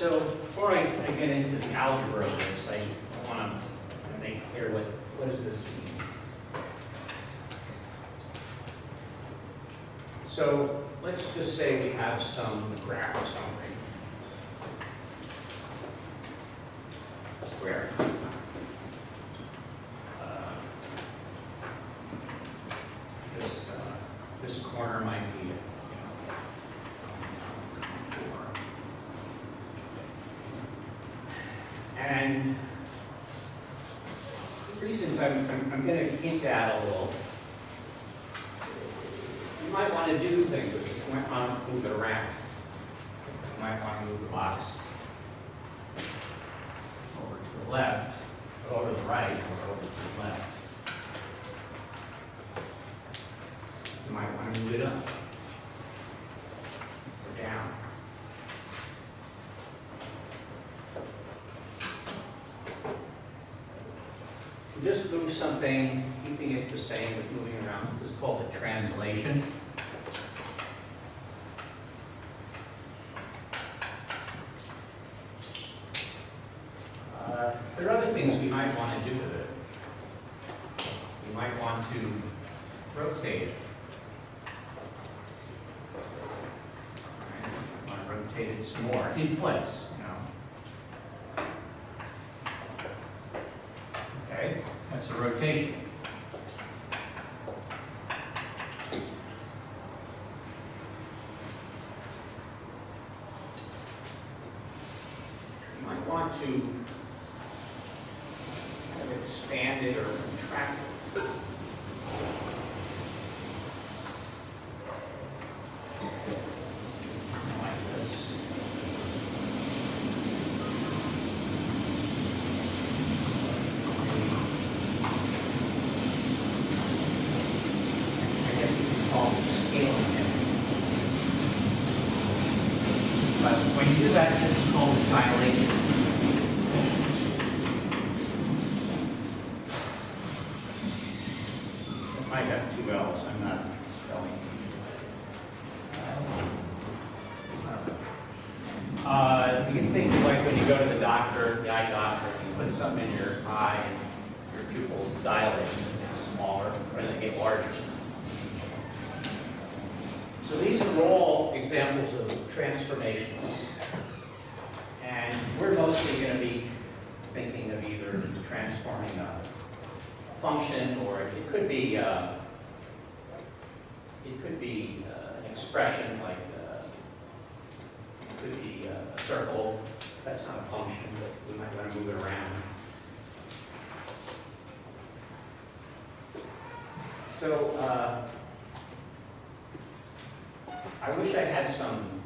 So before I get into the algebra of this, I want to make clear what does this mean. So let's just say we have some graph or something. Square. This corner might be, and the reasons I'm going to hint at a little. You might want to do things with it. You might want to move it around. You might want to move the box over to the left, or over to the right, or over to the left. You might want to move it up or down. You just move something, keeping it the same, but moving around. This is called a translation. There are other things we might want to do with it. We might want to rotate it. Rotate it some more in place, Okay, that's a rotation. You might want to kind of expand it or contract it. When you do that, this is called dilation. It might have two L's. I'm not spelling. You can think of like when you go to the doctor, the eye doctor, and you put something in your eye, and your pupils dilate, and get smaller, or they get larger. So these are all examples of transformations. And we're mostly going to be thinking of either transforming a function, or it could be an expression like it could be a circle. That's not a function, but we might want to move it around. So I wish I had some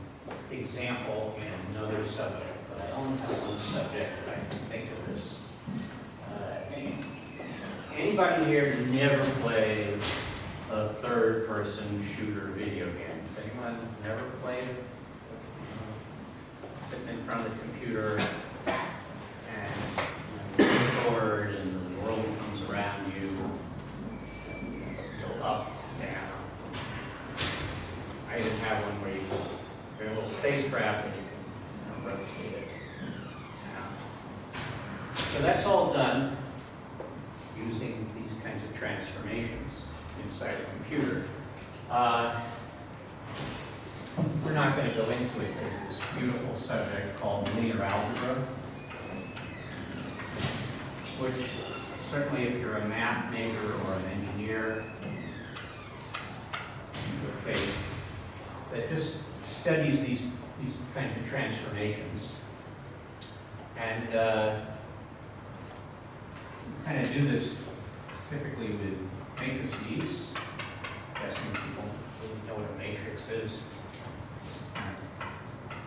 example in another subject. I only have one subject that I can think of this. Anybody here never played a third-person shooter video game? Anyone never played it? Sitting in front of the computer and you move forward and the world comes around you. Go up, down. I even have one where you're a little spacecraft and you can rotate it. So that's all done using these kinds of transformations inside a computer. We're not going to go into it. There's this beautiful subject called linear algebra, which certainly if you're a math major or an engineer, okay, that just studies these kinds of transformations. And kind of do this typically with matrices. Guessing people really know what a matrix is.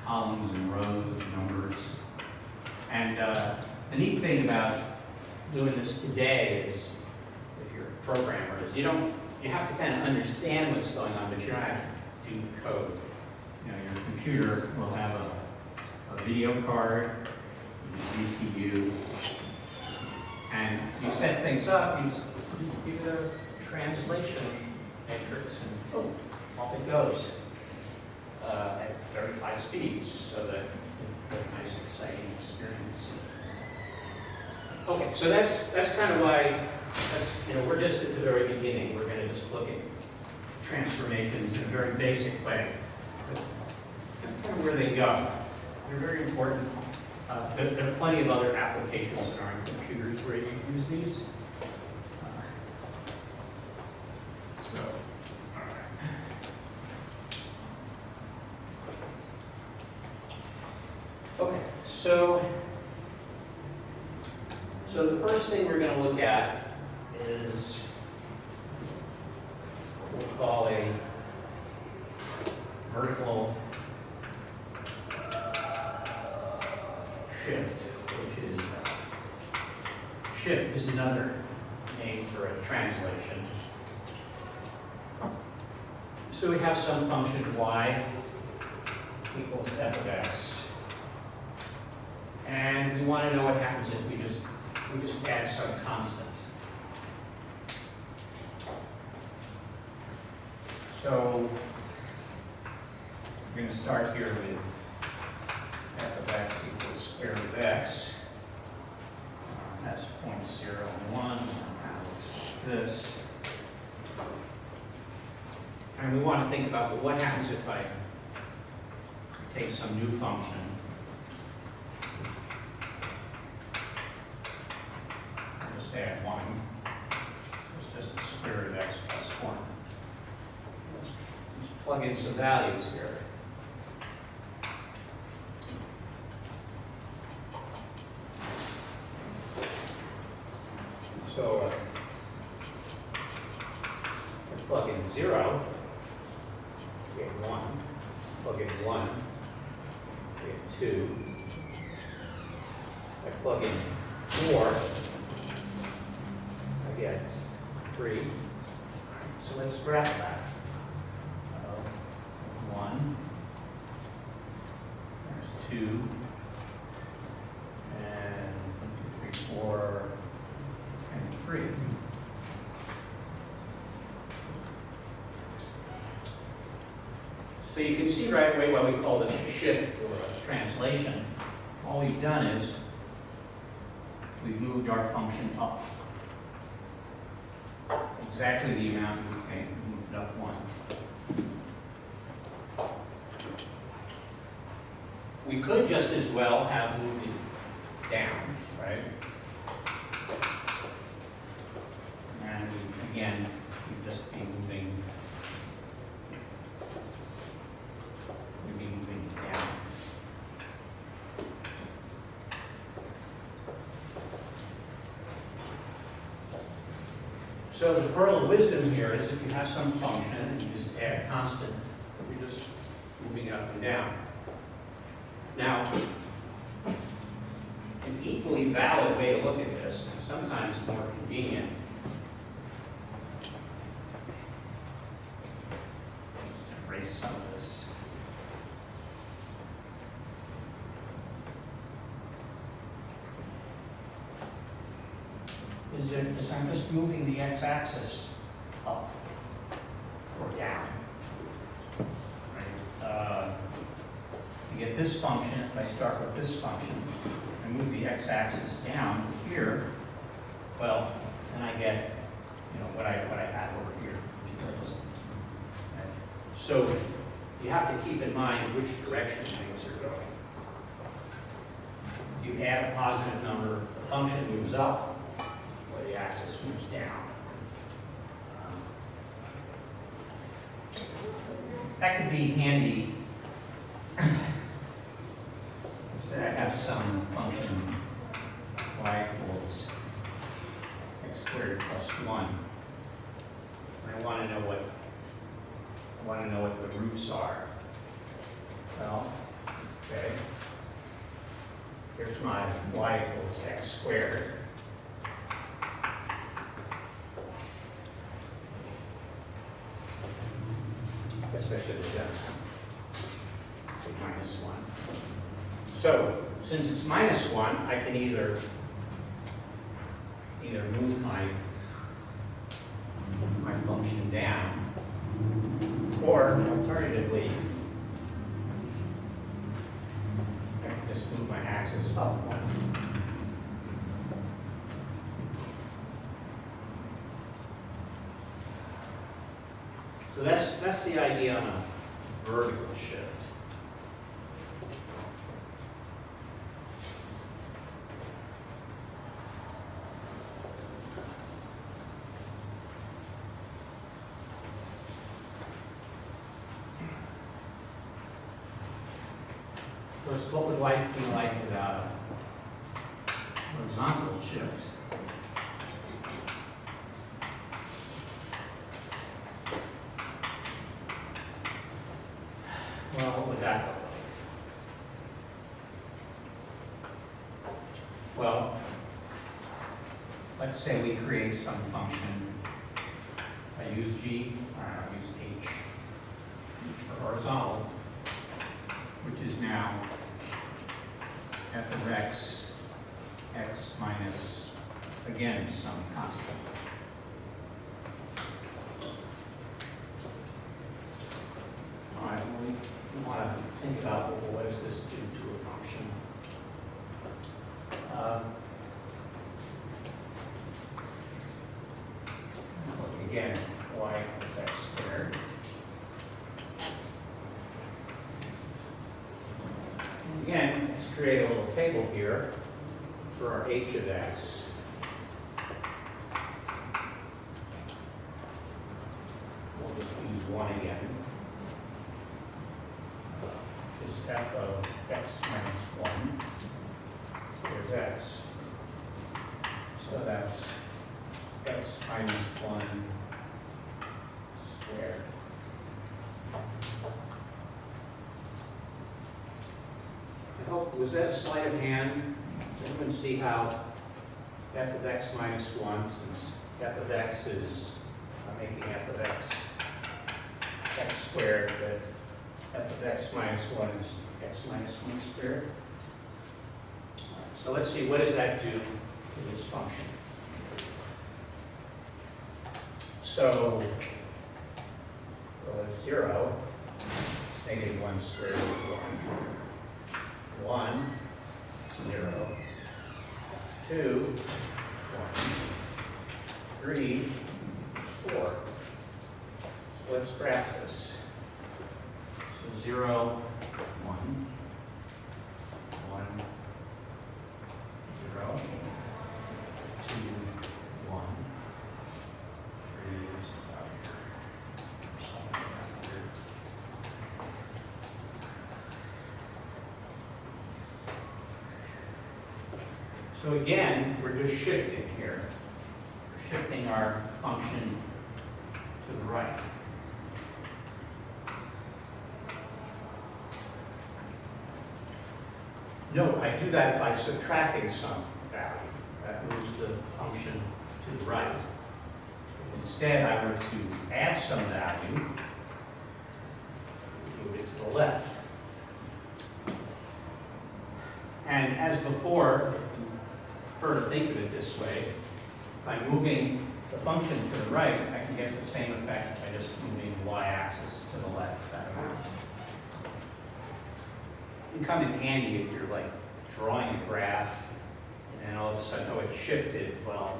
Columns and rows of numbers. And the neat thing about doing this today is, if you're a programmer, is you have to kind of understand what's going on, but you don't have to do the code. Your computer will have a video card, a GPU, and you set things up, you just give it a translation matrix, and boom, off it goes at very high speeds, so that nice, exciting experience. Okay, so that's kind of why, we're just at the very beginning. We're going to just look at transformations in a very basic way. But that's kind of where they go. They're very important. There are plenty of other applications in our computers where you use these. All right. Okay, so the first thing we're going to look at is what we'll call a vertical shift, which is shift is another name for a translation. So we have some function y equals f of x, and we want to know what happens if we just add some constant. So we're going to start here with f of x equals square root of x. That's 0.01. Kind of looks like this. And we want to think about, well, what happens if I take some new function and just add 1. It's just the square root of x plus 1. Let's plug in some values here. So let's plug in 0, we get 1, plug in 1, we get 2, I plug in 4, I get 3, so let's graph that. 1, there's 2, and 1, 2, 3, 4, and 3. So you can see right away why we call this a shift or a translation. All we've done is we've moved our function up. Exactly the amount we think, moved up 1. We could just as well have moved it down, right? And again, we'd just be moving down. So the pearl of wisdom here is if you have some function and you just add a constant, you're just moving up and down. Now, an equally valid way to look at this, and sometimes more convenient, erase some of this. Is I'm just moving the x-axis up or down. Right? To get this function, if I start with this function and move the x-axis down here, well, then I get, what I had over here. Okay. So you have to keep in mind which direction things are going. If you add a positive number, the function moves up, or the axis moves down. That could be handy. Say I have some function y equals x squared plus 1. And I want to know what the roots are. Well, okay. Here's my y equals x squared. I guess I should have done say minus 1. So, since it's minus 1, I can either move my function down, or alternatively, I can just axis up 1. So that's the idea on a vertical shift. Of course, what would life be like without a horizontal shift? Well, what would that look like? Well, let's say we create some function. I use G, or I use H for horizontal, which is now f of x minus, again, some constant. All right, well, we want to think about, well, what does this do to a function? Look again, y equals x squared. Again, let's create a little table here for our h of x. We'll just use 1 again. Is f of x minus 1. Here's x. So that's x minus 1 squared. I hope, was that a sleight of hand? Does everyone see how f of x minus 1, since f of x is, I'm making f of x squared, but f of x minus 1 is x minus 1 squared. All right, so let's see, what does that do to this function? So, well, it's 0, negative 1 squared is 1. 1, 0, 2, 1, 3, 4. So let's graph this. So 0, 1, 1, 0, 2, 1, 3 is about here, something around here. So again, we're just shifting here. We're shifting our function to the right. Note, I do that by subtracting some value. That moves the function to the right. If instead I were to add some value, move it to the left. And as before, if you prefer to think of it this way, by moving the function to the right, I can get the same effect by just moving the y-axis to the left, that amount. It can come in handy if you're like drawing a graph and then all of a sudden, oh, it shifted. Well,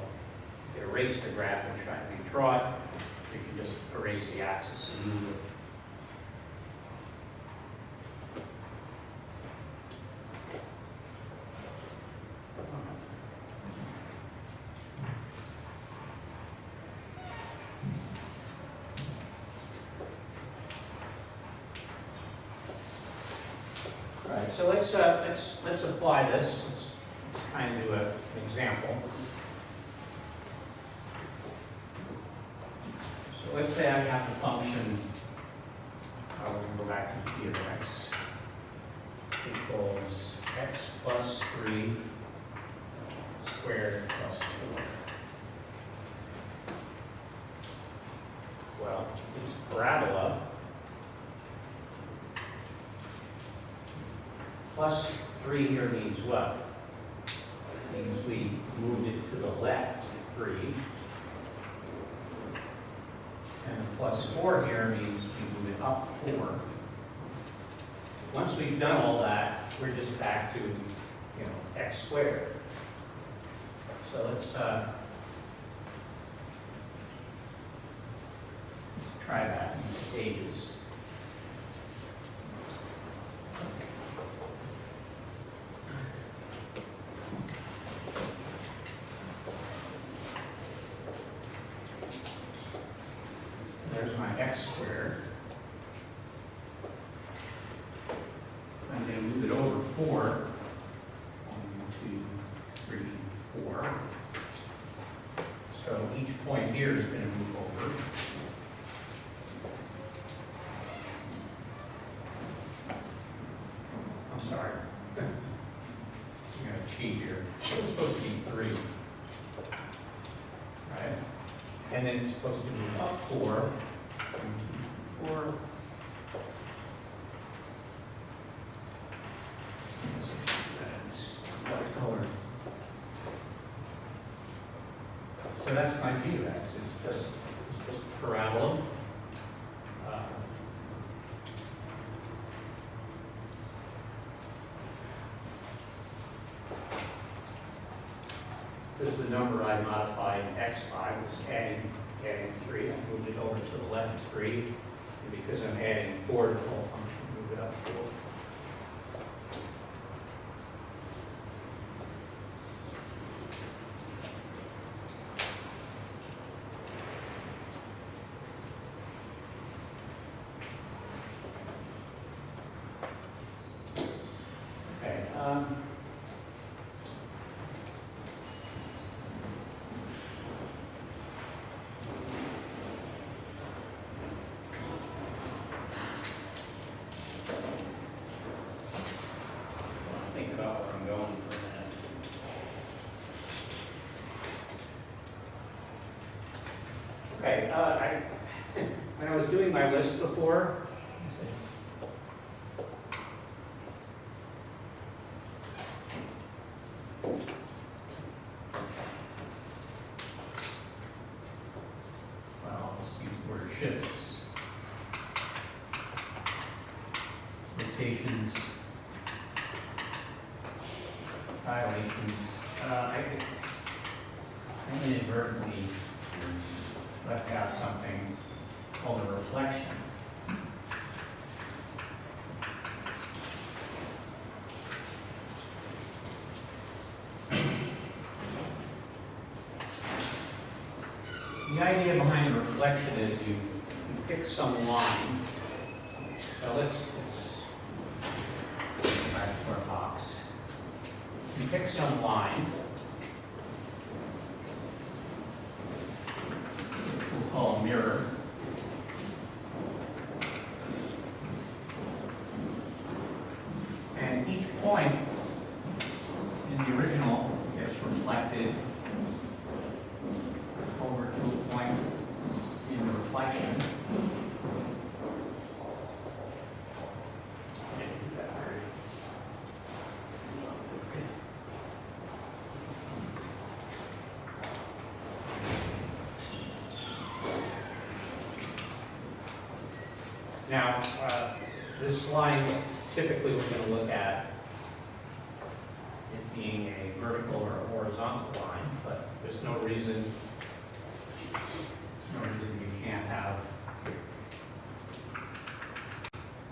if you erase the graph and try to redraw it, you can just erase the axis and move it. All right, so let's apply this. Let's kind of do an example. So let's say I have the function, we're going to go back to p of x, equals x plus 3 squared plus 4. Well, this parabola plus 3 here means what? It means we moved it to the left 3. And the plus 4 here means we move it up 4. Once we've done all that, we're just back to, x squared. So let's try that in stages. There's my x squared. I'm going to move it over 4. 1, 2, 3, 4. So each point here is going to move over. I'm sorry. I'm going to cheat here. So it's supposed to be 3. Right? And then it's supposed to move up 4. 1, 2, 4. What color? So that's my view x. It's just a parabola. This is the number I modified in x5, was adding 3. I moved it over to the left 3. And because I'm adding 4 to the whole function, move it up 4. Okay. Think about where I'm going for a minute. Okay, when I was doing my list before, well, let's use the word shifts, rotations, violations. I inadvertently left out something called a reflection. The idea behind a reflection is you pick some line. So let's go back to our box. You pick some line. We'll call a mirror. And each point in the original gets reflected over to a point in the reflection. Now, this line, typically we're going to look at it being a vertical or a horizontal line, but there's no reason you can't have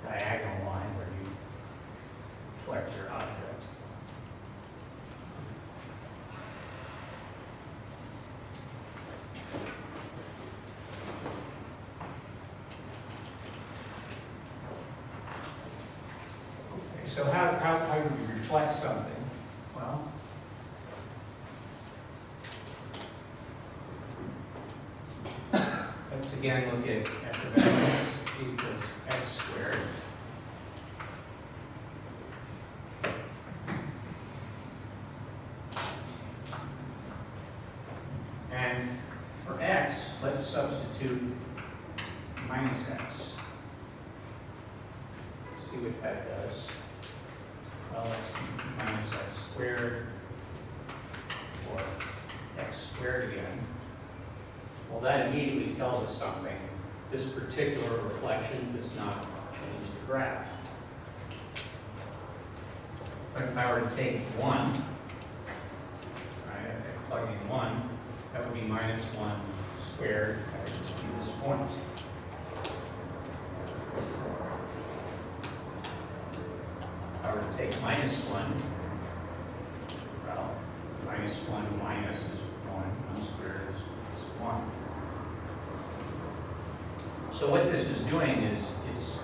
a diagonal line where you reflect your object. So how do we reflect something? Well, let's again look at the value equals x squared. And for x, let's substitute minus x. See what that does. Well, that's minus x squared, or x squared again. Well, that immediately tells us something. This particular reflection does not change the graph. But if I were to take 1 1, that would be minus 1 squared. That would just be this point. If I were to take minus 1, well, minus 1 minus is 1 squared is 1. So what this is doing is it's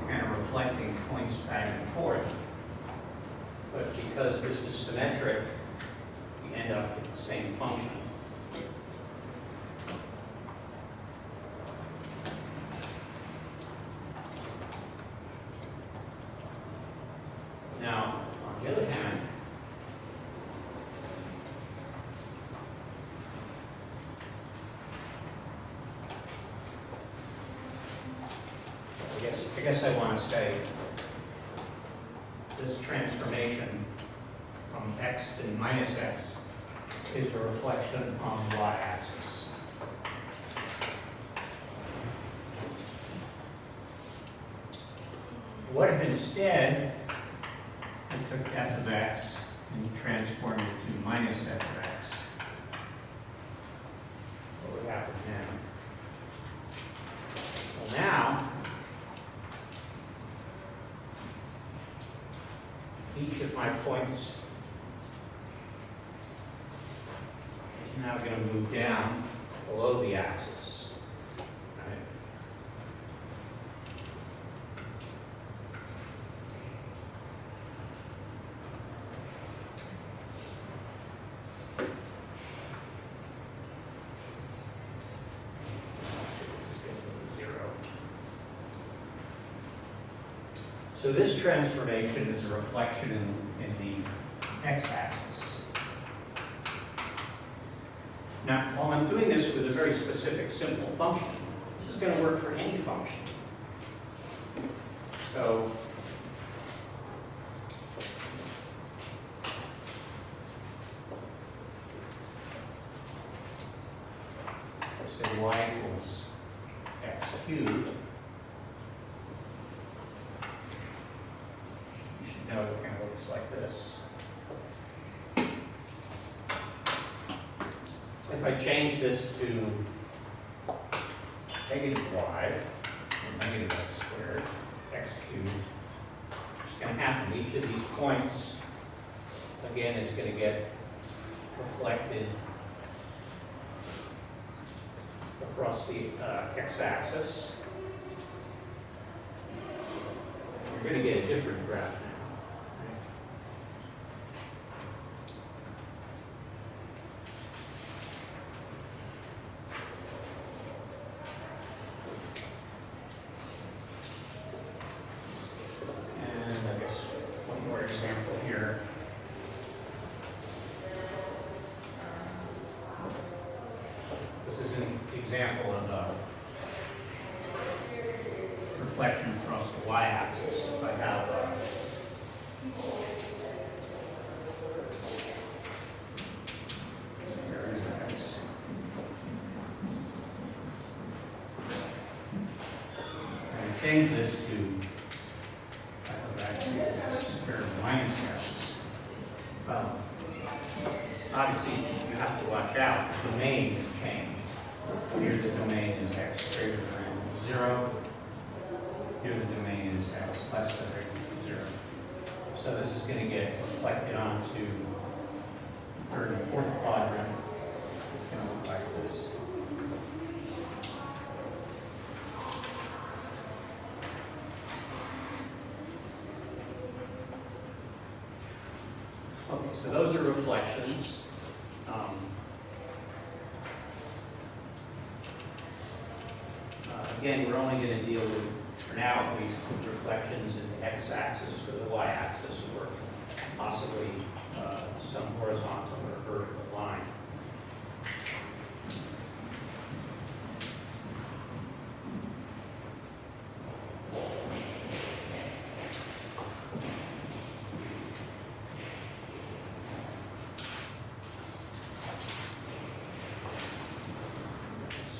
kind of reflecting points back and forth. But because this is symmetric, we end up with the same function. Now, on the other hand, I guess I want to say this transformation from x to minus x is a reflection on the y-axis. What if instead I took f of x and transformed it to minus f of x? What would happen then? Well, now, each of my points is now going to move down below the axis. Right? So this transformation is a reflection in the x-axis. Now, while I'm doing this with a very specific simple function, this is going to work for any function. So let's say y equals x cubed. No, it kind of looks like this. If I change this to negative y, or negative x squared, x cubed, what's going to happen? Each of these points, again, is going to get reflected across the x-axis. You're going to get a different graph now. Example of a reflection across the y-axis. If I have here is x. And I change this to square minus x. Obviously, you have to watch out. The domain has changed. Here the domain is x greater than or equal to 0. Here the domain is x less than or equal to 0. So this is going to get reflected onto the third and fourth quadrant. It's going to look like this. Okay, so those are reflections. Again, we're only going to deal with, for now at least, with reflections in the x-axis or the y-axis, or possibly some horizontal or vertical line.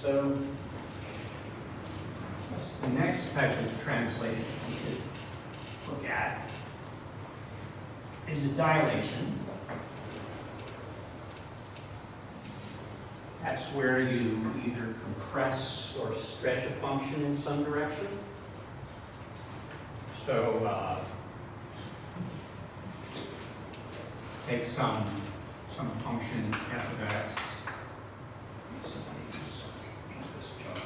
So the next type of translation we could look at is a dilation. where you either compress or stretch a function in some direction. So take some function f of x. So let me just use this chart.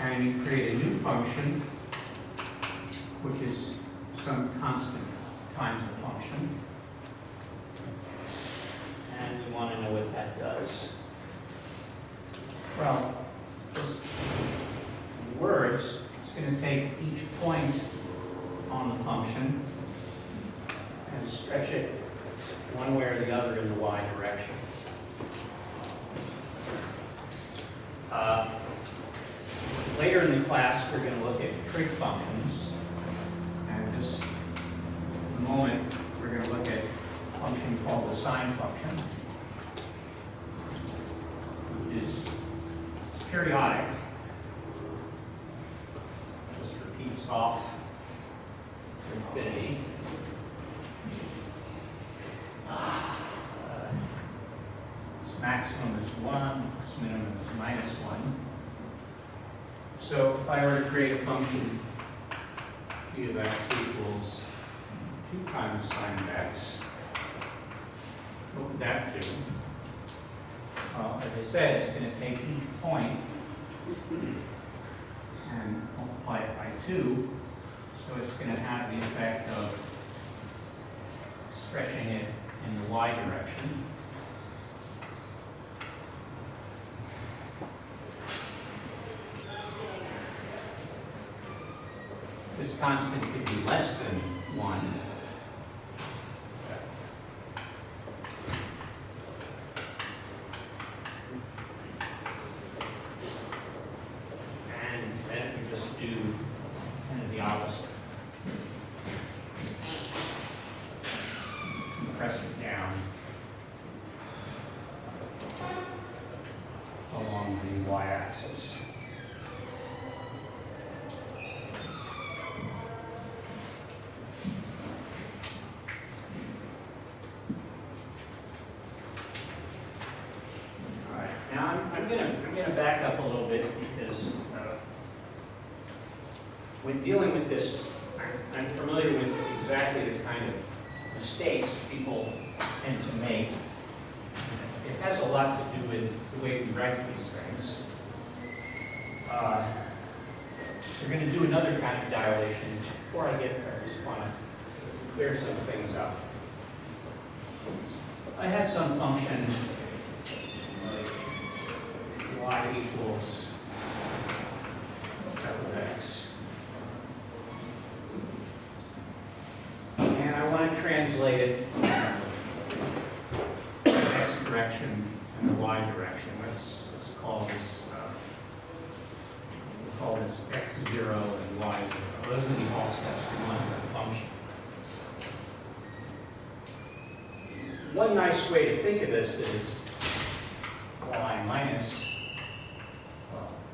And you create a new function, which is some constant times the function. And we want to know what that does. Well, just in words, it's going to take each point on the function and stretch it one way or the other in the y direction. Later in the class, we're going to look at trig functions. And just in a moment, we're going to look at a function called the sine function, which is periodic. Just repeats off to infinity. Its maximum is 1, its minimum is minus 1. So if I were to create a function e of x equals 2 times sine of x, what would that do? Well, as I said, it's going to take each point and multiply it by 2, so it's going to have the effect of stretching it in the y direction. This constant could be less than 1. And then we just do kind of the opposite. Compress it down along the y-axis. I'm going to back up a little bit because when dealing with this, I'm familiar with exactly the kind of mistakes people tend to make. It has a lot to do with the way we write these things. We're going to do another kind of dilation. Before I get there, I just want to clear some things up. I had some function y equals f of x. And I want to translate it in the x direction and the y direction. Let's call this x0 and y0. Those are the offsets we want for the function. One nice way to think of this is y minus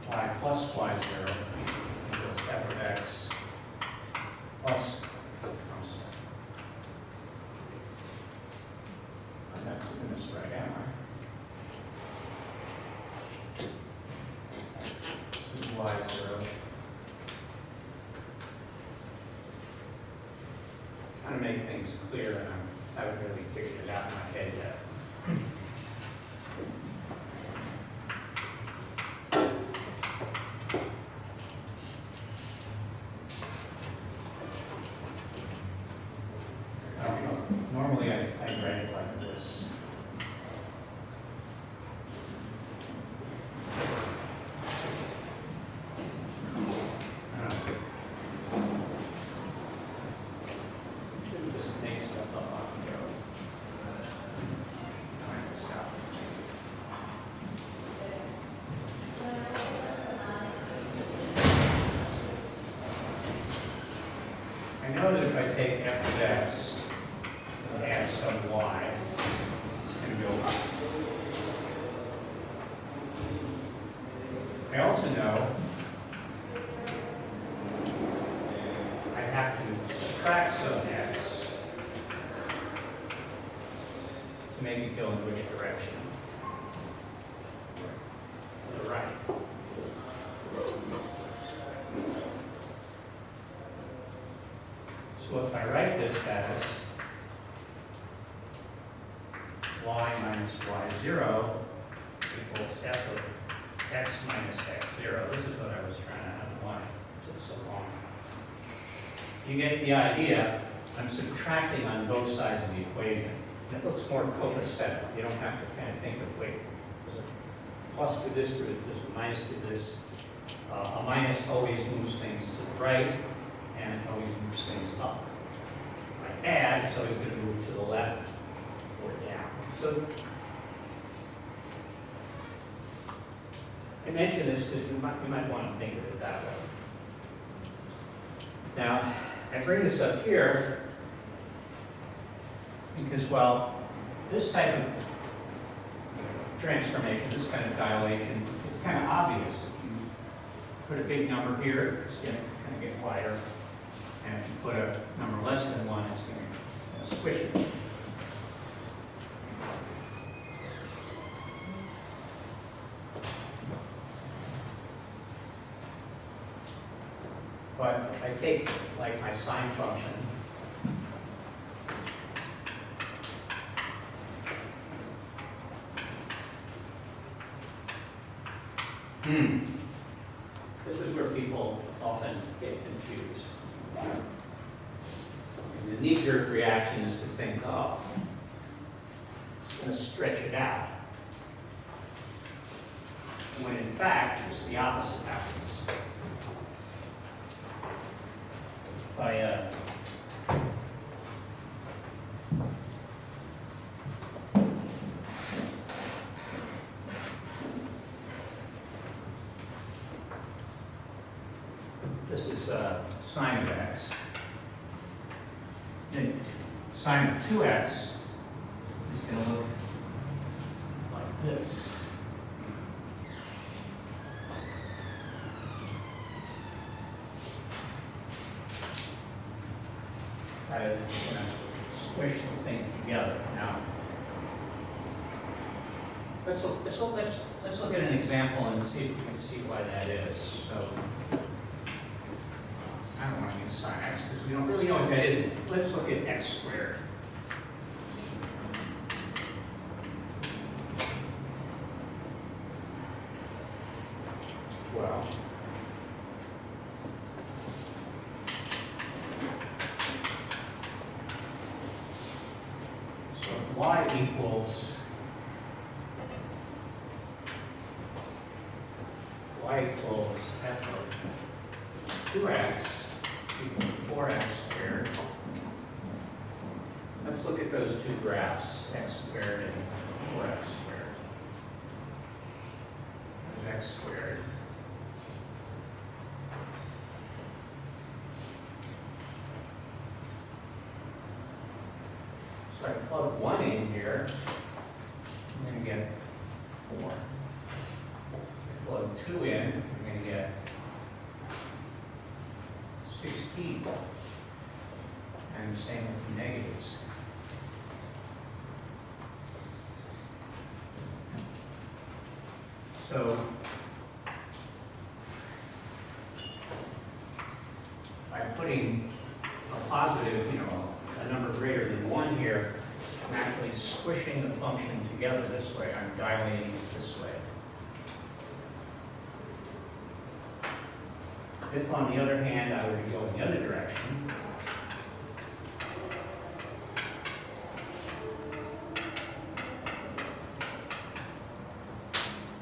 y plus y0 equals f of x plus, I'm not doing this right, am I? This is y0. Trying to make things clear, and I haven't really figured it out in my head yet. Normally, I write it like this. Just make stuff up on the go. Stop. I know that if I take f of x, add some y, and go up. I also know I have to subtract some x to make it go in which direction? To the right. So if I write this as y minus y0 equals f of x minus x0, this is what I was trying to have why it took so long. You get the idea. I'm subtracting on both sides of the equation. It looks more copacetic. You don't have to kind of think of, wait, there's a plus to this, there's a minus to this. A minus always moves things to the right, and it always moves things up. If I add, it's always going to move to the left or down. So I mention this because you might want to think of it that way. Now, I bring this up here because, well, this type of transformation, this kind of dilation, it's kind of obvious. If you put a big number here, it's going to kind of get wider. And if you put a number less than 1, it's going to squish it. But if I take, like, my sine function, this is where people often get confused. And the knee-jerk reaction is to think, oh, it's going to stretch it out. When in fact, it's the opposite happens. If I this is sine of x. And sine of 2x is going to look like this. That is going to squish the thing together. Now, let's look at an example and see if you can see why that is. So, I don't want to use sine x because we don't really know what that is. Let's look at x squared. Well, so if y equals f of 2x equals 4x squared. Let's look at those two graphs, x squared and 4x squared. There's x squared. So I plug 1 in here, I'm going to get 4. Plug 2 in, I'm going to get 16. And the same with the negatives. So by putting a positive, a number greater than 1 here, I'm actually squishing the function together this way. I'm dilating it this way. If, on the other hand, I were to go in the other direction,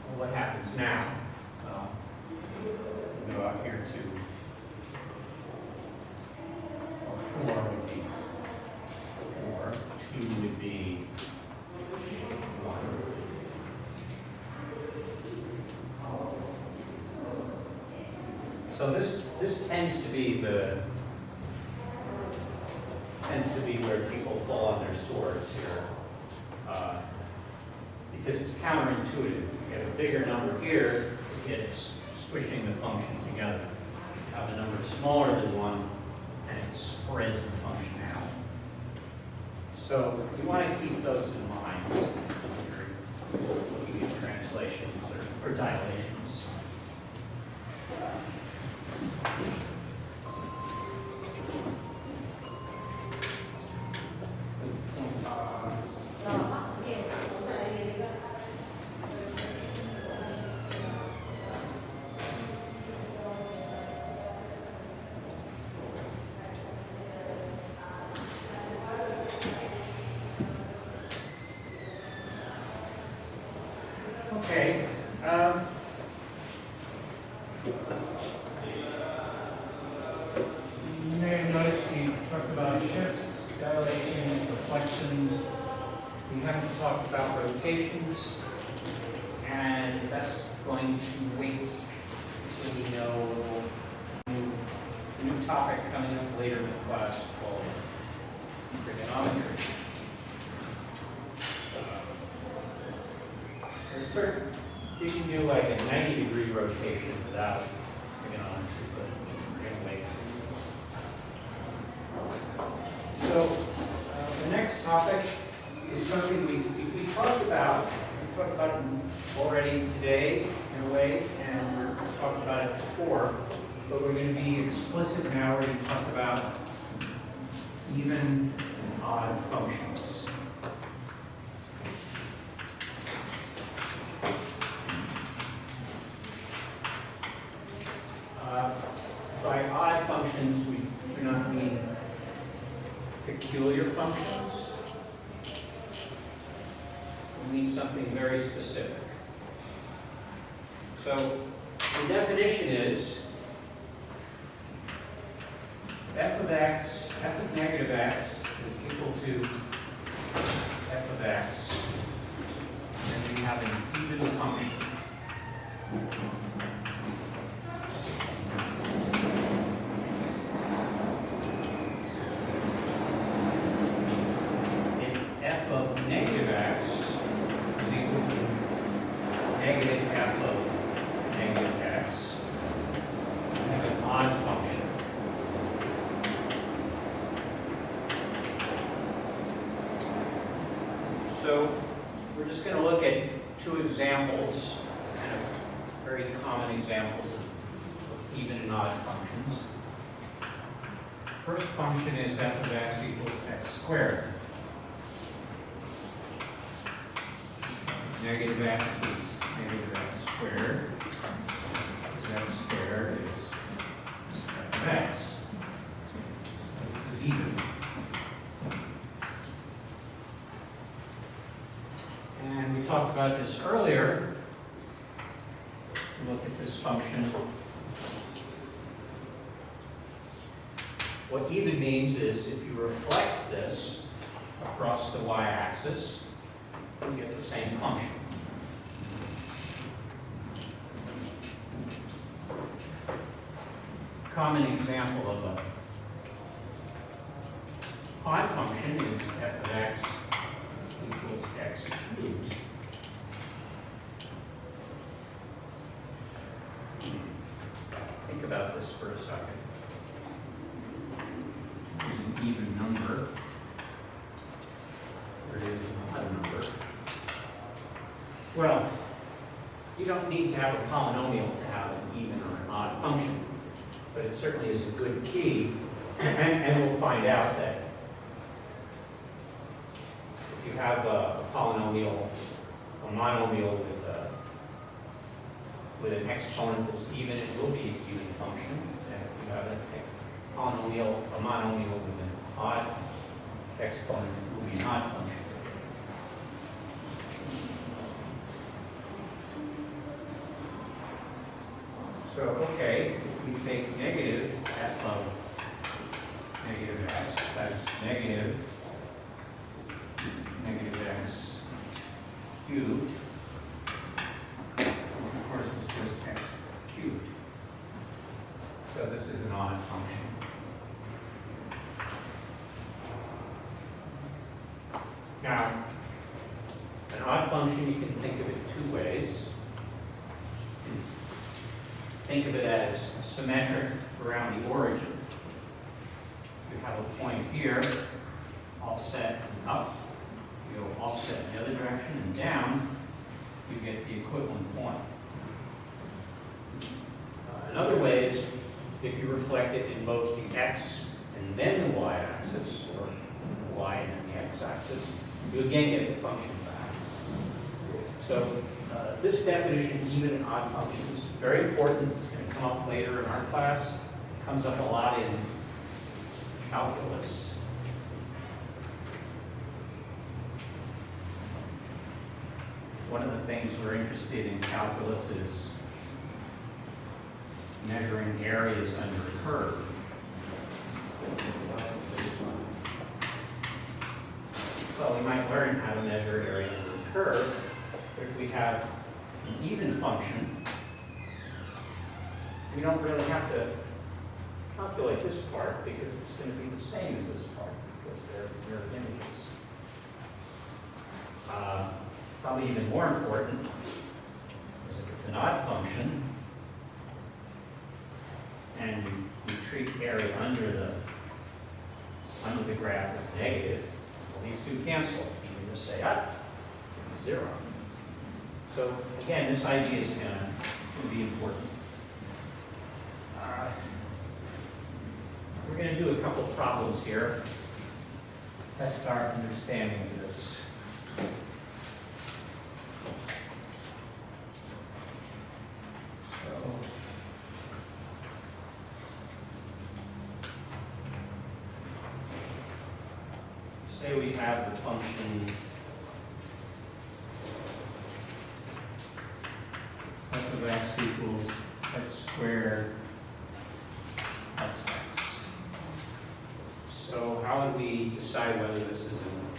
well, what happens now? Well, we'll go out here to 4 would be 4, 2 would be 1. So this tends to be where people fall on their swords here, because it's counterintuitive. You get a bigger number here, it's squishing the function together. You have a number smaller than 1, and it spreads the function out. So you want to keep those in mind. Okay. You may have noticed we talked about shifts, dilations, reflections. We haven't talked about rotations, and that's going to wait until we know a new topic coming up later in the class called trigonometry. There's certain, you can do like a 90-degree rotation without trigonometry, but we're going to wait. So the next topic is something we talked about. We talked about it already today in a way, and we're talking about it before, but we're going to be explicit now. We're going to talk about even and odd functions. By odd functions, we do not mean peculiar functions. We mean something very specific. So the definition is f of x, f of negative x is equal to f of x, and we have an even function. If f of negative x is equal to negative f of negative x, we have an odd function. So we're just going to look at two examples, kind of very common examples of even and odd functions. First function is f of x equals x squared. Negative x is negative x squared. X squared is f of x. So this is even. And we talked about this earlier. Look at this function. What even means is if you reflect this across the y-axis, you get the same function. Common example of an odd function is f of x equals x cubed. Think about this for a second. An even number. There is an odd number. Well, you don't need to have a polynomial to have an even or an odd function, but it certainly is a good key, and we'll find out that if you have a polynomial, a monomial with an exponent that's even, it will be an even function. And if you have a polynomial, a monomial with an odd exponent, it will be an odd function. So, okay, if we take negative f of negative x, that's negative x cubed. Of course, it's just x cubed. So this is an odd function. Now, an odd function, you can think of it two ways. Think of it as symmetric around the origin. You have a point here, offset and up. You go offset in the other direction and down, you get the equivalent point. Another way is if you reflect it in both the x and then the y-axis, or the y and then the x-axis, you again get the function back. So this definition, even and odd functions, very important. It's going to come up later in our class. It comes up a lot in calculus. one of the things we're interested in calculus is measuring areas under a curve. Well, we might learn how to measure area under a curve if we have an even function. We don't really have to calculate this part because it's going to be the same as this part because they're mirror images. Probably even more important, if it's an odd function, and we treat area under the graph as negative, well, these two cancel. You just say, ah, 0. So again, this idea is going to be important. We're going to do a couple of problems here. Test our understanding of this. So, say we have the function f of x equals x squared plus x. So how would we decide whether this is an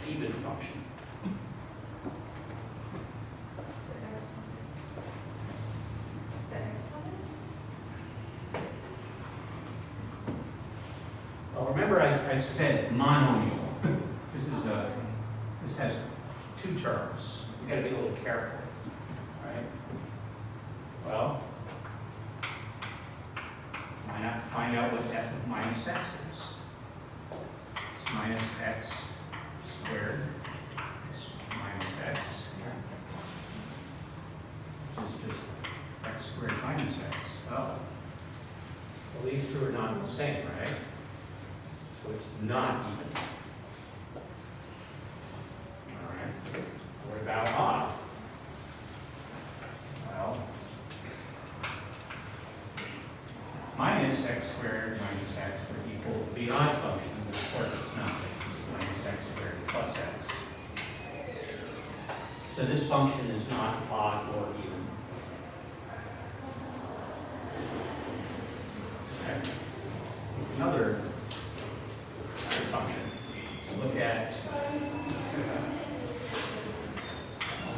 even function? Well, remember I said monomial. This has two terms. We've got to be a little careful, right? Well, why not find out what f of minus x is? It's minus x squared minus x, which is just x squared minus x. Oh, well, these two are not the same, right? So it's not even. All right. What about odd? Well, minus x squared minus x would equal the odd function, but of course it's not. It's minus x squared plus x. So this function is not odd or even. Okay. Another function. Let's look at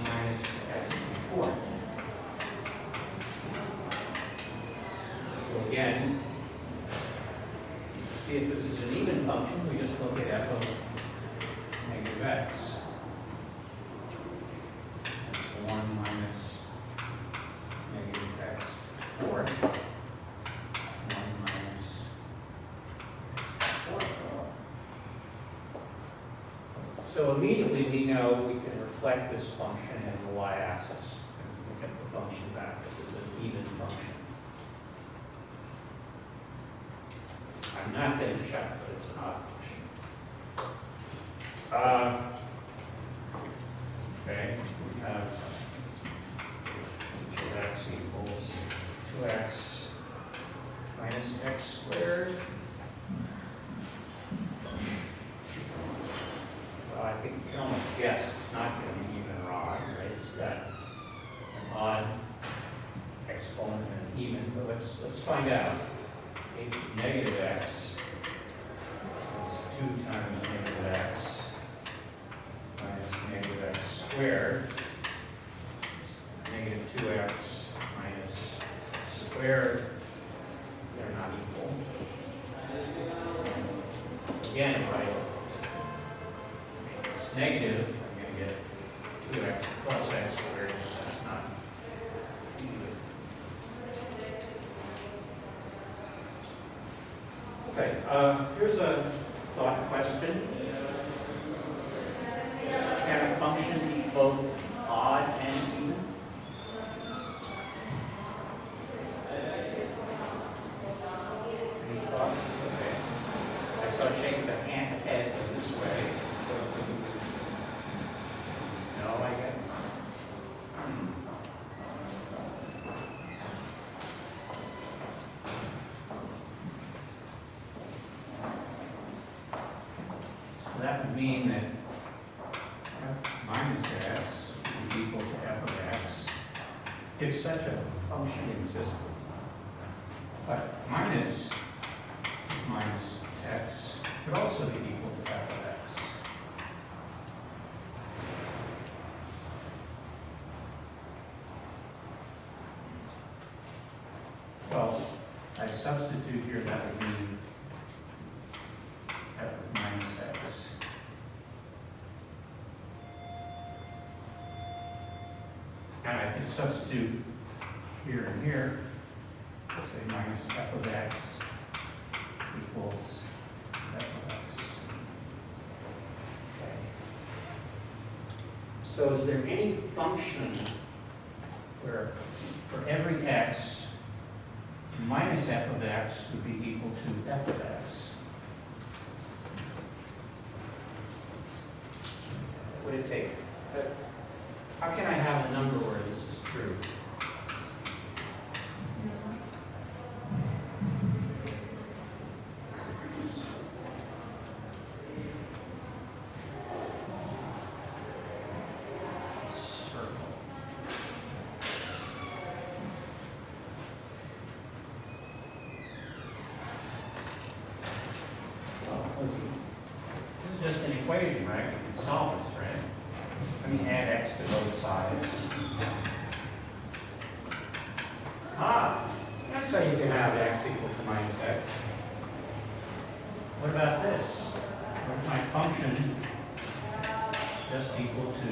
minus x fourth. So again, see if this is an even function, we just look at f of negative x. That's 1 minus negative x fourth. 1 minus x fourth. So immediately we know we can reflect this function in the y-axis. Look at the function back. This is an even function. I'm not going to check, but it's an odd function. Okay, we have h of x equals 2x minus x squared. Well, I think you can almost guess it's not going to be even or odd, right? It's got an odd exponent and an even, but let's find out. H of negative x is 2 times negative x minus negative x squared. Negative 2x minus x squared. They're not equal. Again, if I make this negative, I'm going to get 2x plus x squared. That's not equal. Okay, here's a thought question. Can a function be both odd and even? Any thoughts? Okay. I saw shake the head this way. No, I get it. So that would mean that f minus x is equal to f of if such a function existed. But minus x could also be equal to f of x. Well, I substitute here, that would mean f of minus x. And I can substitute here and here, say minus f of x equals f of x. Okay. So is there any function where for every x, minus f of x would be equal to f of x? What would it take? How can I have a number where this is true? This is just an equation, right? We can solve this, right? Let me add x to both sides. That's how you can have x equal to minus x. What about this? What if my function just equal to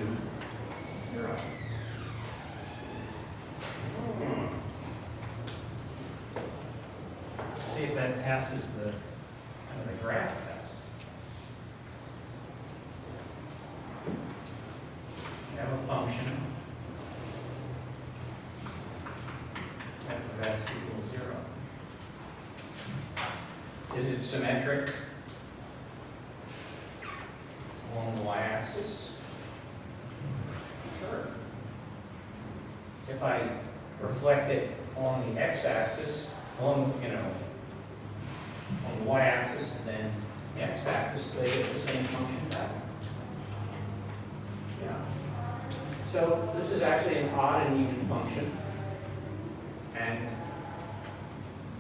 0? See if that passes the graph test. You have a function f of x equals 0. Is it symmetric along the y-axis? Sure. If I reflect it along the x-axis, on the y-axis and then the x-axis, they get the same function back. Yeah. So this is actually an odd and even function, and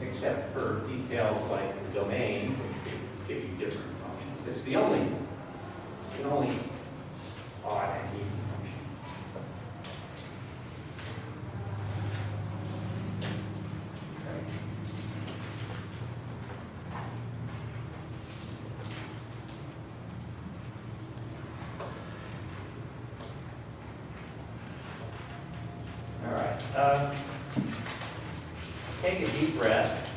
except for details like the domain, which could give you different functions, it's the only odd and even function. Take a deep breath.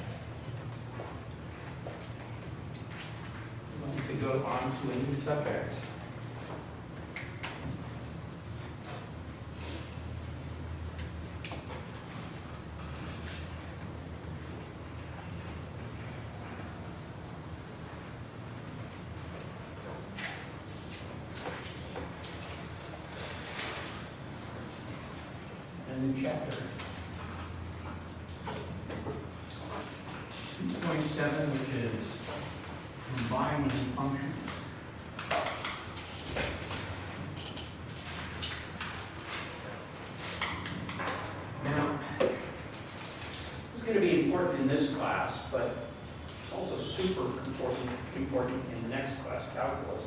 I'm going to go on to a new subject. A new chapter. 2.7, which is combining functions. Now, this is going to be important in this class, but it's also super important in the next class, calculus.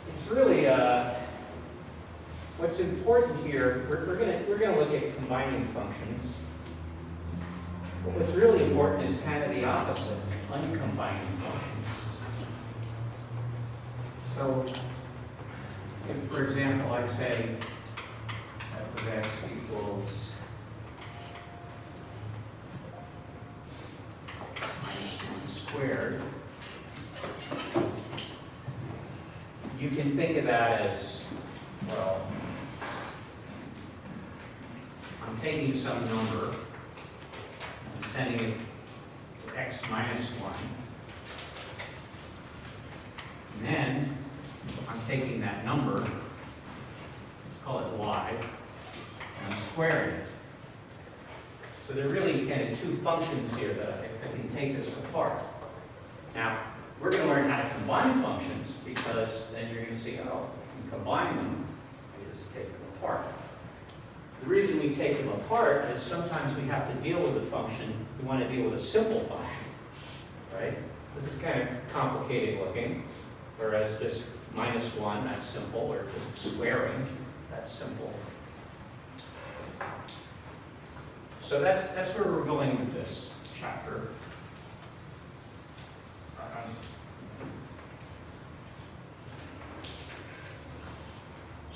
It's really what's important here. We're going to look at combining functions. But what's really important is kind of the opposite, uncombining functions. So, if for example I say f of x equals -1 squared, you can think of that as, well, I'm taking some number, I'm sending it to x minus 1, and then I'm taking that number, let's call it y, and I'm squaring it. So there are really kind of two functions here that I can take this apart. Now, we're going to learn how to combine functions because then you're going to see, oh, you can combine them, you just take them apart. The reason we take them apart is sometimes we have to deal with a function, we want to deal with a simple function, right? This is kind of complicated looking, whereas just -1, that's simple, or just squaring, that's simple. So that's where we're going with this chapter.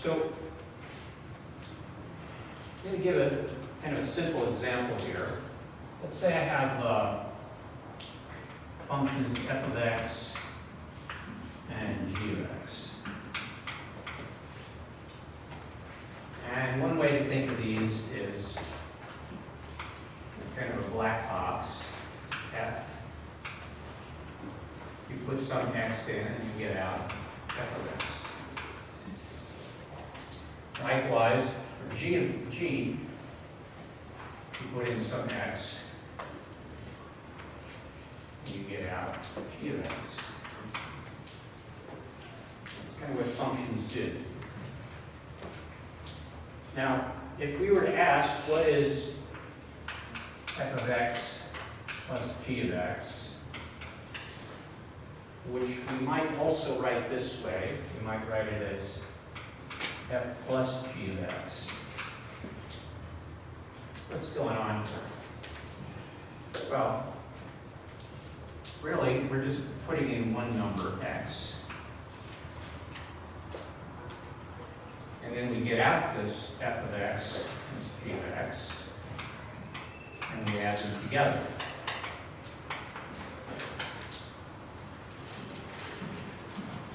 So I'm going to give a kind of a simple example here. Let's say I have functions f of x and g of x. And one way to think of these is kind of a black box, f. You put some x in and you get out f of x. Likewise, for g of g, you put in some x, and you get out g of x. That's kind of what functions do. Now, if we were to ask, what is f of x plus g of x, which we might also write this way, we might write it as f plus g of x. What's going on here? Well, really, we're just putting in one number, x. And then we get out this f of x, this g of x, and we add them together.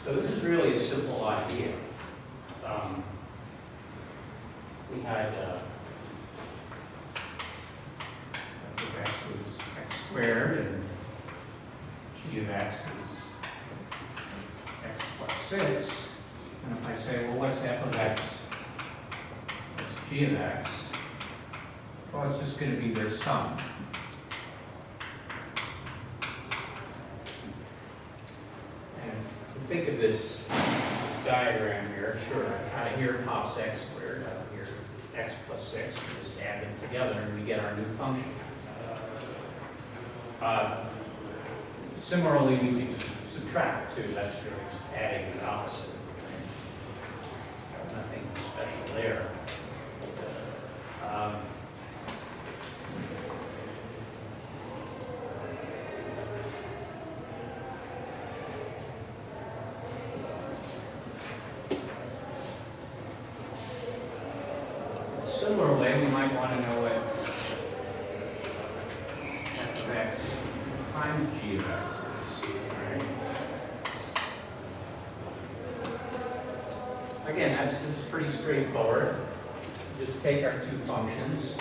So this is really a simple idea. We had f of x was x squared, and g of x is x plus 6. And if I say, well, what's f of x plus g of x? Well, it's just going to be their sum. And if you think of this diagram here, sure, out of here pops x squared, out of here x plus 6, we just add them together and we get our new function. Similarly, we can subtract too, that's really just adding the opposite. Nothing special there. Similarly, we might want to know what f of x times g of x is. Right? Again, this is pretty straightforward. Just take our two functions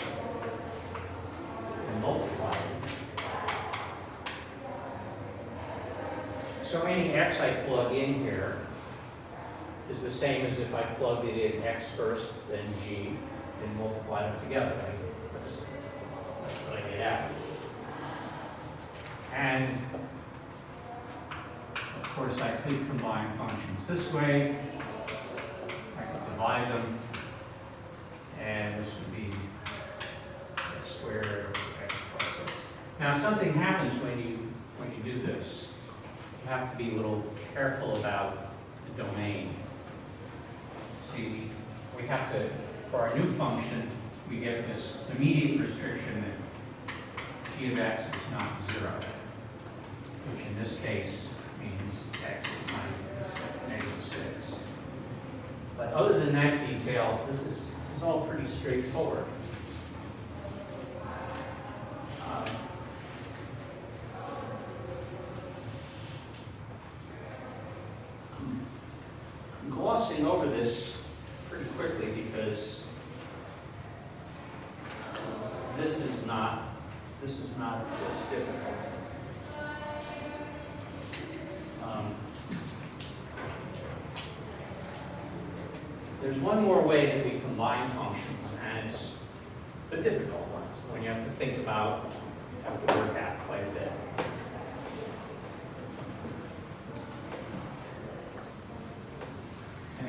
and multiply them. So any x I plug in here is the same as if I plugged it in x first, then g, and multiply them together. Right? That's what I get out. And of course, I could combine functions this way. I could divide them, and this would be x squared x plus 6. Now, something happens when you do this. You have to be a little careful about the domain. See, we have to, for our new function, we get this immediate restriction that g of x is not 0, which in this case means x is negative 6. But other than that detail, this is all pretty straightforward. I'm glossing over this pretty quickly because this is not what's difficult. There's one more way that we combine functions, and it's the difficult one, when you have to think about, have to work at quite a bit.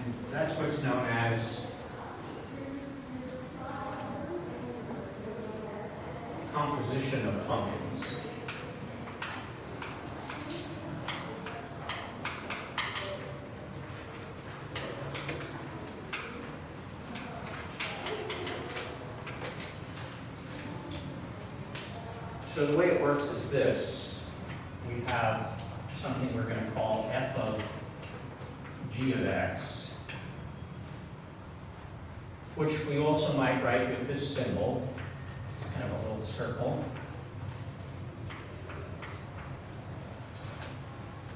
And that's what's known as composition of functions. So the way it works is this. We have something we're going to call f of g of x, which we also might write with this symbol, kind of a little circle.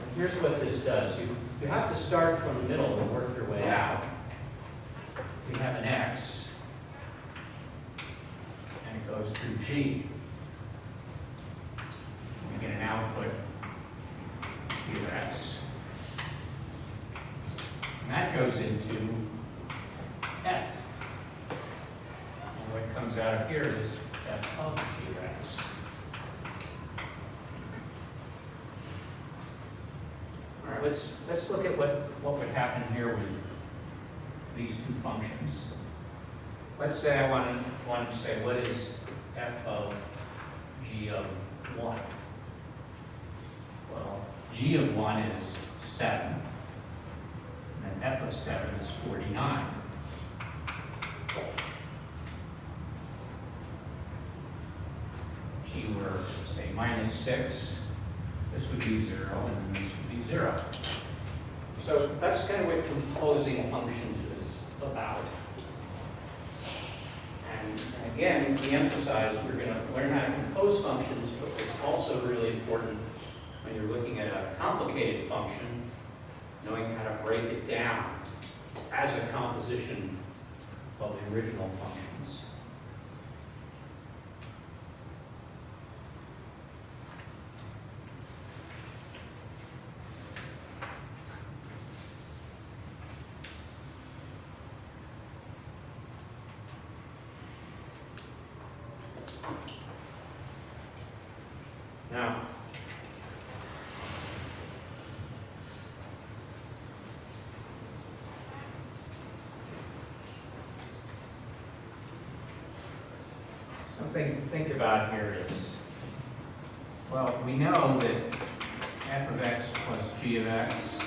And here's what this does. You have to start from the middle and work your way out. We have an x, and it goes through g. We get an output g of x. And that goes into f. And what comes out of here is f of g of x. All right, let's look at what would happen here with these two functions. Let's say I wanted to say, what is f of g of 1? Well, g of 1 is 7, and f of 7 is 49. G were, say, minus 6, this would be 0, and this would be 0. So that's kind of what composing functions is about. And again, we emphasize we're going to learn how to compose functions, but it's also really important when you're looking at a complicated function, knowing how to break it down as a composition of the original functions. Now, something to think about here is, well, we know that f of x plus g of x,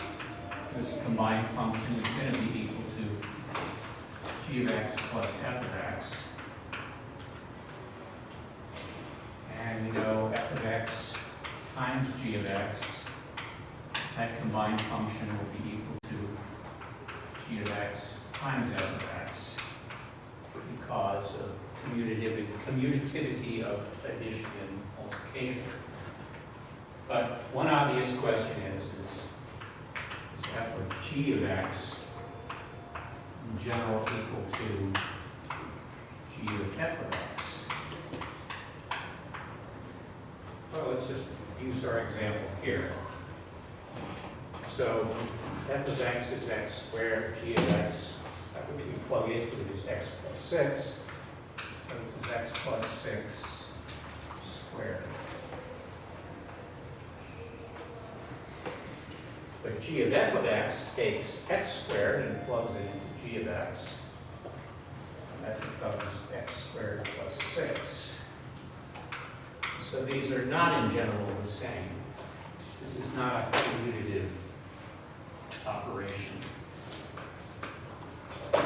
this combined function, is going to be equal to g of x plus f of x. And we know f of x times g of x, that combined function will be equal to g of x times f of x because of commutativity of addition and multiplication. But one obvious question is f of g of x in general equal to g of f of x? Well, let's just use our example here. So f of x is x squared, g of x, which we plug into is x plus 6. So this is x plus 6 squared. But g of f of x takes x squared and plugs it into g of x. And that becomes x squared plus 6. So these are not in general the same. This is not a commutative operation. I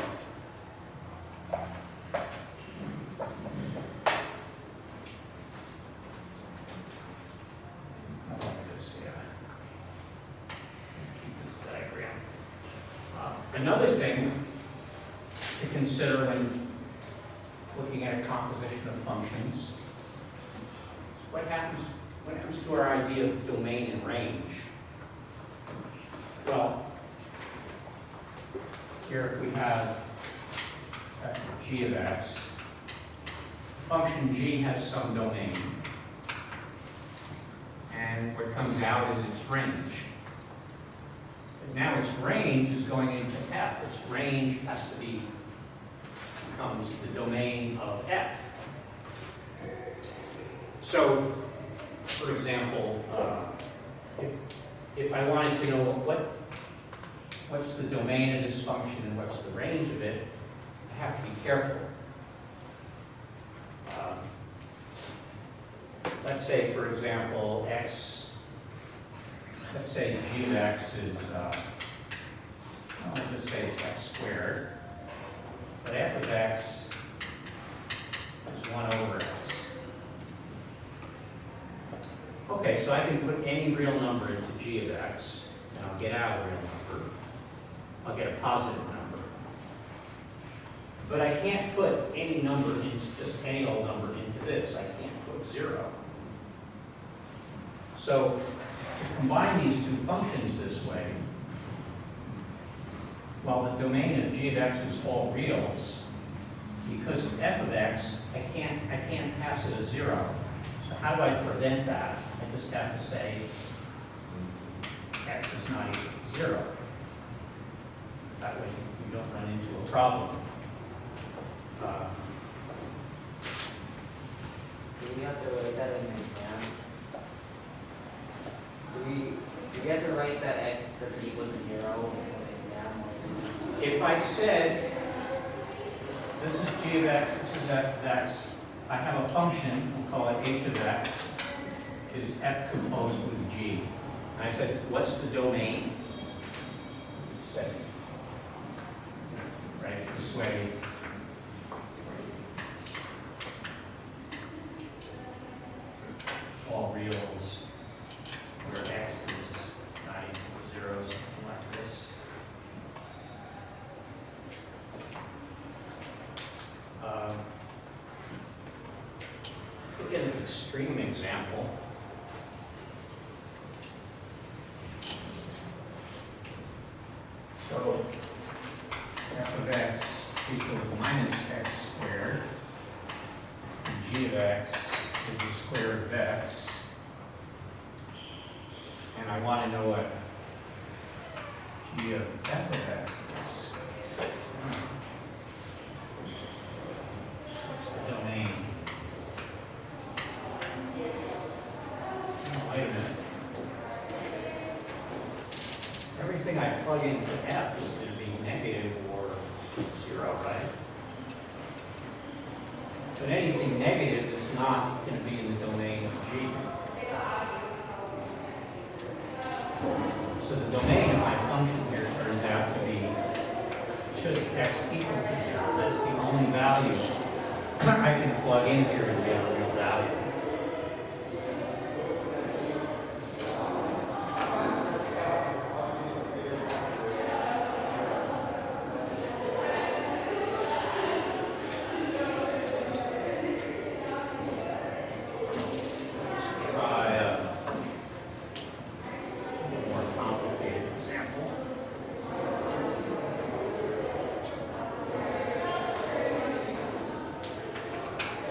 like this, yeah. Keep this diagram. Another thing to consider when looking at a composition of functions, what happens to our idea of domain and range? Well, here we have g of x. Function g has some domain. And what comes out is its range. But now its range is going into f. Its range has to becomes the domain of f. So, for example, if I wanted to know what what's the domain of this function and what's the range of it, I have to be careful. Let's say, for example, x, let's say g of x is, I'll just say it's x squared, but f of x is 1 over x. Okay, so I can put any real number into g of x, and I'll get out a real number. I'll get a positive number. But I can't put any number into, just any old number into this. I can't put 0. So to combine these two functions this way, while the domain of g of x is all reals, because of f of x, I can't pass it as 0. So how do I prevent that? I just have to say x is not equal to 0. That way you don't run into a problem. Do we have to write that in the exam? Do we have to write that x doesn't equal to 0 in the exam? If I said, this is g of x, this is f of x, I have a function, we'll call it h of x, is f composed with g. And I said, what's the domain? Say, right, this way. All reals where x is not equal to 0, something like this. Look at an extreme example. So f of x equals minus x squared, and g of x is the square root of x. And I want to know what g of f of x is. What's the domain? Oh, wait a minute. Everything I plug into f is going to be negative or 0, right? But anything negative is not going to be in the domain of g. So the domain of my function here turns out to be just x equal to 0. That's the only value I can plug in here and get a real value.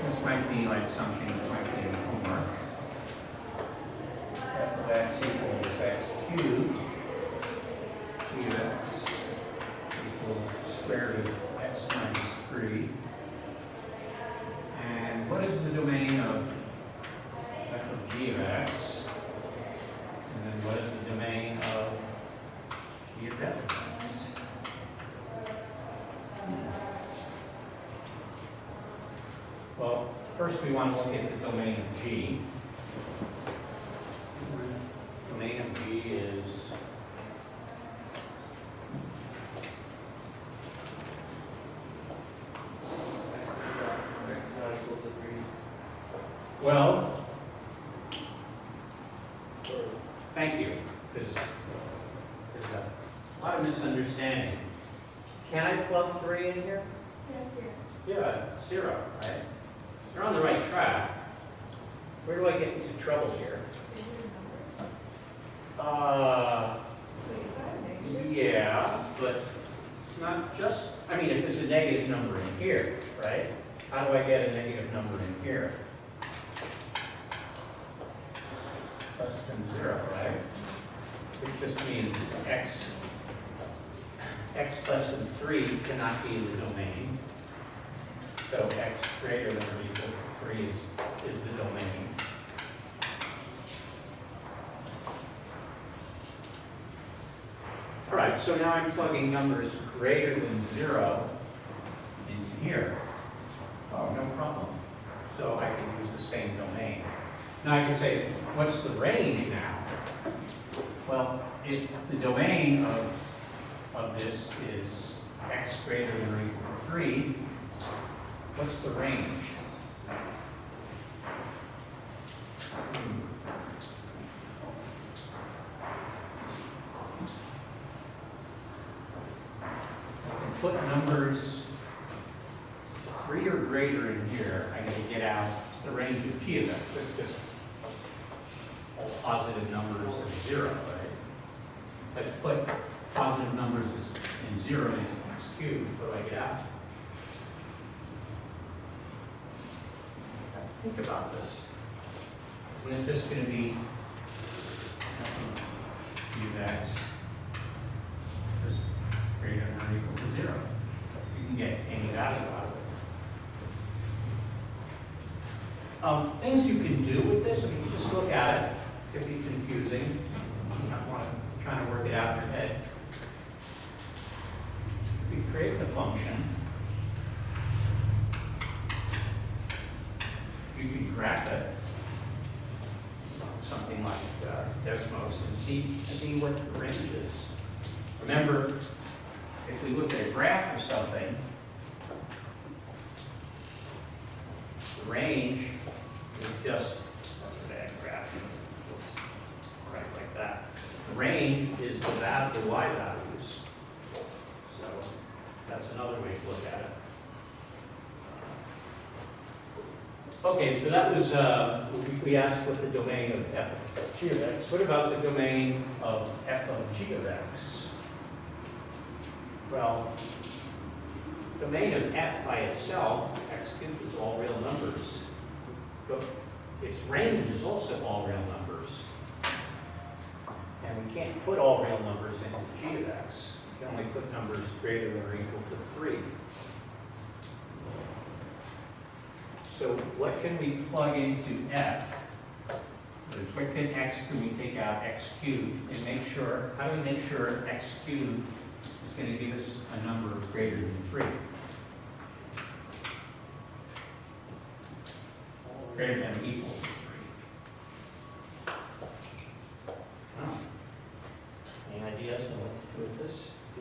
This might be like something that might be in homework. F of x equals x cubed. G of x equals square root of x minus 3. And what is the domain of f of g of x? And then what is the domain of g of f of x? Well, first we want to look at the domain of g. The domain of g is well, thank you, because there's a lot of misunderstanding. Can I plug 3 in here? Yeah, 0, right? You're on the right track. Where do I get into trouble here? Yeah, but it's not just, I mean, if there's a negative number in here, right? How do I get a negative number in here? Less than 0, right? Which just means x less than 3 cannot be in the domain. So x greater than or equal to 3 is the domain. All right, right, so now I'm plugging numbers greater than 0 into here. Oh, no problem. So I can use the same domain. Now I can say, what's the range now? Well, if the domain of this is x greater than or equal to 3, what's the range? I can put numbers 3 or greater in here. I gotta get out the range of p of x. It's just all positive numbers and 0, right? Let's put positive numbers in 0 into x cubed. What do I get out? Think about this. Isn't this going to be p of x is greater than or equal to 0? You can get any value out of it. Things you can do with this, I mean, you just look at it. It could be confusing. You might want to try to work it out in your head. We create the function. You can graph it, something like Desmos, and see what the range is. Remember, if we look at a graph of something, the range is just, that's a bad graph, right like that. The range is the y values. So that's another way to look at it. Okay, so that was, we asked what the domain of f of g of x. What about the domain of f of g of x? Well, domain of f by itself, x cubed, is all real numbers. But its range is also all real numbers. And we can't put all real numbers into g of x. We can only put numbers greater than or equal to 3. So what can we plug into f? What can we take out x cubed and make sure, how do we make sure x cubed is going to give us a number greater than 3? Greater than or equal to 3. Oh. Any ideas on what to do with this?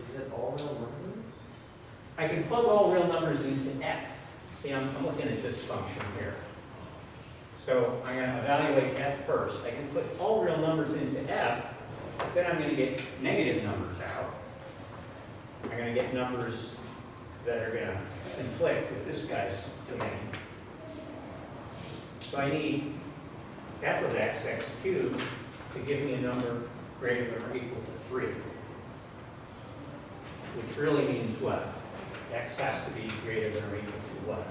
Is it all real numbers? I can plug all real numbers into f. See, I'm looking at this function here. So I'm going to evaluate f first. I can put all real numbers into f, then I'm going to get negative numbers out. I'm going to get numbers that are going to conflict with this guy's domain. So I need f of x, x cubed, to give me a number greater than or equal to 3. Which really means what? X has to be greater than or equal to what?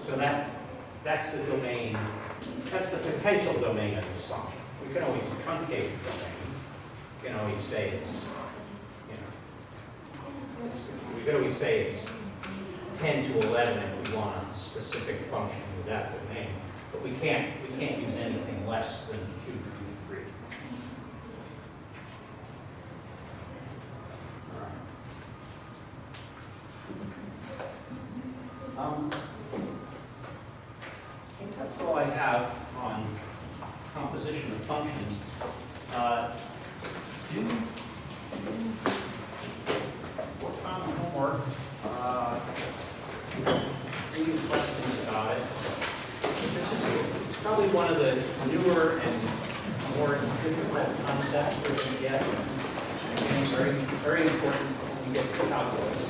So that's the domain, that's the potential domain of this function. We can always truncate the domain. We can always say it's, we could always say it's 10 to 11 if we want a specific function with that domain. But we can't use anything less than 2 through 3. I think that's all I have on composition of functions. Work on the homework. Reading questions about it. This is probably one of the newer and more difficult concepts we're going to get. And very, very important when we get to calculus.